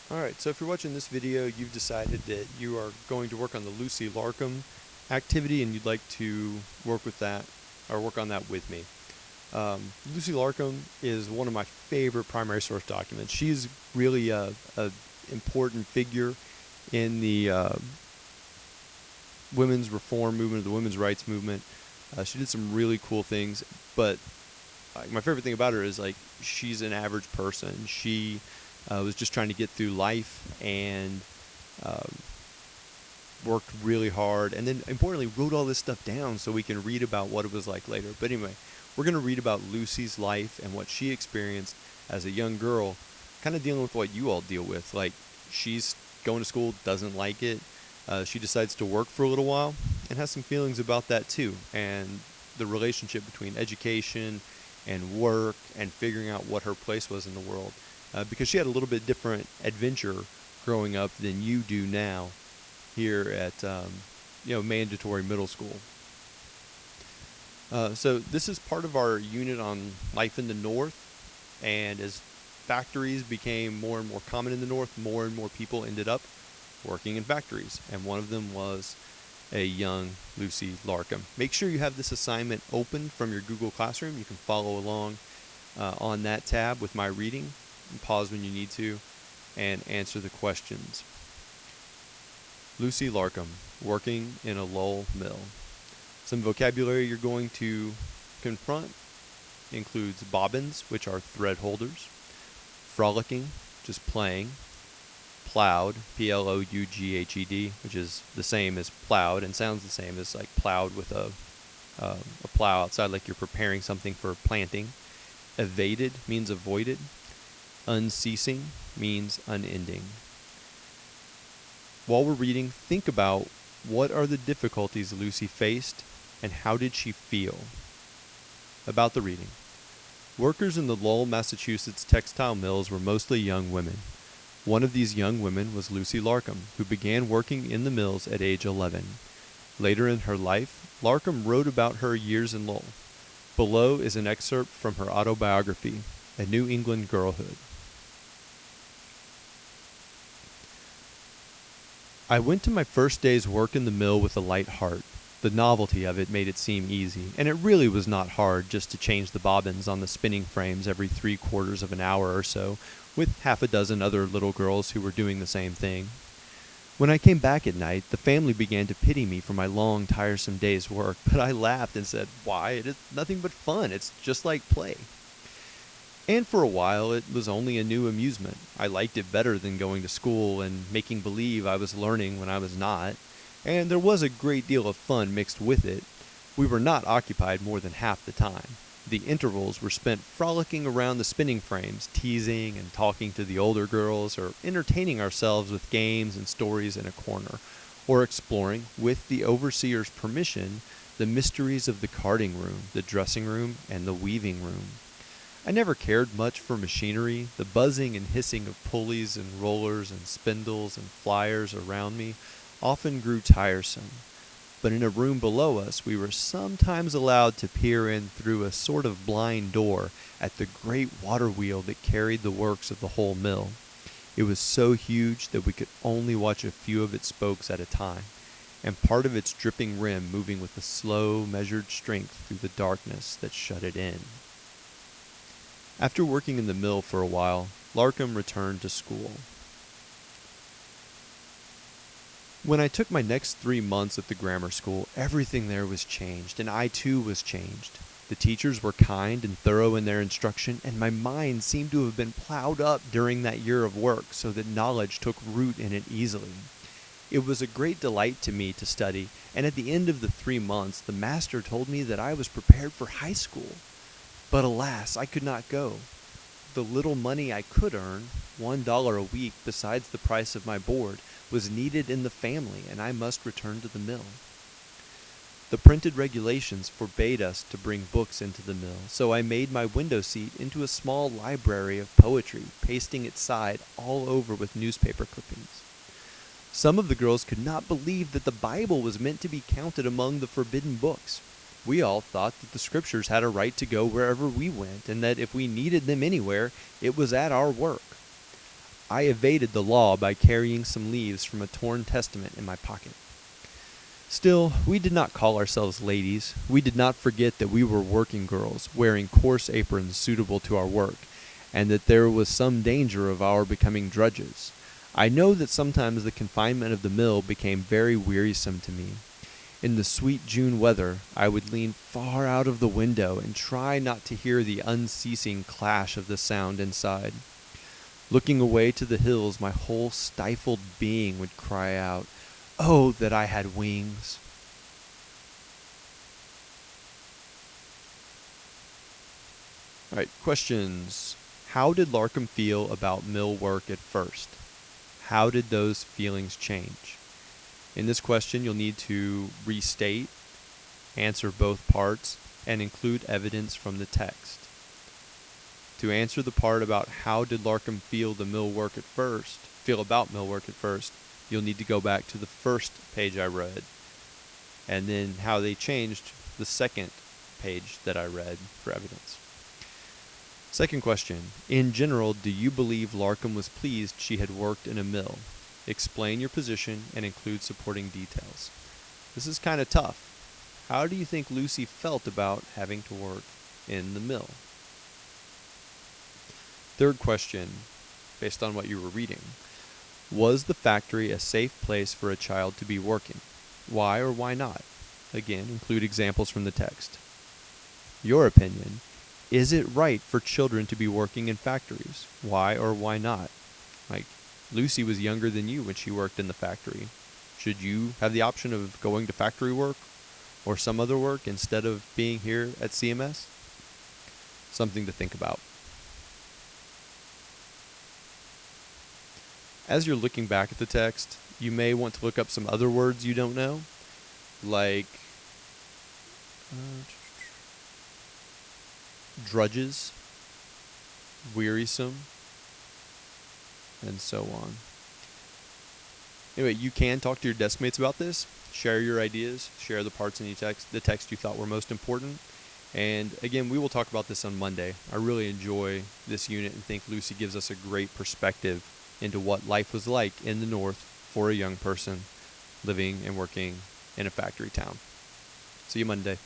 Alright, so if you're watching this video, you've decided that you are going to work on the Lucy Larcom activity and you'd like to work with that, or work on that with me. Lucy Larcom is one of my favorite primary source documents. She's really a important figure in the women's reform movement, the women's rights movement. She did some really cool things, but my favorite thing about her is she's an average person. She was just trying to get through life and um, worked really hard, and then importantly wrote all this stuff down so we can read about what it was like later. But anyway, we're going to read about Lucy's life and what she experienced as a young girl, kind of dealing with what you all deal with. Like, she's going to school, doesn't like it. She decides to work for a little while and has some feelings about that too, and the relationship between education and work and figuring out what her place was in the world. Because she had a little bit different adventure growing up than you do now here at mandatory middle school. So this is part of our unit on life in the North, and as factories became more and more common in the North, more and more people ended up working in factories, and one of them was a young Lucy Larcom. Make sure you have this assignment open from your Google Classroom. You can follow along on that tab with my reading, and pause when you need to, and answer the questions. Lucy Larcom, working in a Lowell mill. Some vocabulary you're going to confront includes bobbins, which are thread holders, frolicking, just playing, plowed, P-L-O-U-G-H-E-D, which is the same as plowed and sounds the same as like plowed with a plow outside, like you're preparing something for planting. Evaded means avoided. Unceasing means unending. While we're reading, think about what are the difficulties Lucy faced and how did she feel? About the reading. Workers in the Lowell, Massachusetts textile mills were mostly young women. One of these young women was Lucy Larcom, who began working in the mills at age 11. Later in her life, Larcom wrote about her years in Lowell. Below is an excerpt from her autobiography, A New England Girlhood. I went to my first day's work in the mill with a light heart. The novelty of it made it seem easy, and it really was not hard just to change the bobbins on the spinning frames every 3/4 of an hour or so, with half a dozen other little girls who were doing the same thing. When I came back at night, the family began to pity me for my long, tiresome day's work, but I laughed and said, "Why, it is nothing but fun. It's just like play." And for a while, it was only a new amusement. I liked it better than going to school and making believe I was learning when I was not. And there was a great deal of fun mixed with it. We were not occupied more than half the time. The intervals were spent frolicking around the spinning frames, teasing and talking to the older girls, or entertaining ourselves with games and stories in a corner, or exploring, with the overseer's permission, the mysteries of the carding room, the dressing room, and the weaving room. I never cared much for machinery. The buzzing and hissing of pulleys and rollers and spindles and flyers around me often grew tiresome. But in a room below us, we were sometimes allowed to peer in through a sort of blind door at the great water wheel that carried the works of the whole mill. It was so huge that we could only watch a few of its spokes at a time, and part of its dripping rim moving with a slow, measured strength through the darkness that shut it in. After working in the mill for a while, Larcom returned to school. When I took my next 3 months at the grammar school, everything there was changed, and I too was changed. The teachers were kind and thorough in their instruction, and my mind seemed to have been plowed up during that year of work so that knowledge took root in it easily. It was a great delight to me to study, and at the end of the 3 months, the master told me that I was prepared for high school. But alas, I could not go. The little money I could earn, $1 a week besides the price of my board, was needed in the family, and I must return to the mill. The printed regulations forbade us to bring books into the mill, so I made my window seat into a small library of poetry, pasting its side all over with newspaper clippings. Some of the girls could not believe that the Bible was meant to be counted among the forbidden books. We all thought that the scriptures had a right to go wherever we went, and that if we needed them anywhere, it was at our work. I evaded the law by carrying some leaves from a torn testament in my pocket. Still, we did not call ourselves ladies. We did not forget that we were working girls, wearing coarse aprons suitable to our work, and that there was some danger of our becoming drudges. I know that sometimes the confinement of the mill became very wearisome to me. In the sweet June weather, I would lean far out of the window and try not to hear the unceasing clash of the sound inside. Looking away to the hills, my whole stifled being would cry out, "Oh, that I had wings!" All right, questions. How did Larcom feel about mill work at first? How did those feelings change? In this question, you'll need to restate, answer both parts, and include evidence from the text. To answer the part about how did Larcom feel about mill work at first, you'll need to go back to the first page I read, and then how they changed the second page that I read for evidence. Second question. In general, do you believe Larcom was pleased she had worked in a mill? Explain your position and include supporting details. This is kind of tough. How do you think Lucy felt about having to work in the mill? Third question, based on what you were reading. Was the factory a safe place for a child to be working? Why or why not? Again, include examples from the text. Your opinion. Is it right for children to be working in factories? Why or why not? Like, Lucy was younger than you when she worked in the factory. Should you have the option of going to factory work or some other work instead of being here at CMS? Something to think about. As you're looking back at the text, you may want to look up some other words you don't know, like drudges, wearisome, and so on. Anyway, you can talk to your desk mates about this, share your ideas, share the parts in the text you thought were most important. And again, we will talk about this on Monday. I really enjoy this unit and think Lucy gives us a great perspective into what life was like in the North for a young person living and working in a factory town. See you Monday.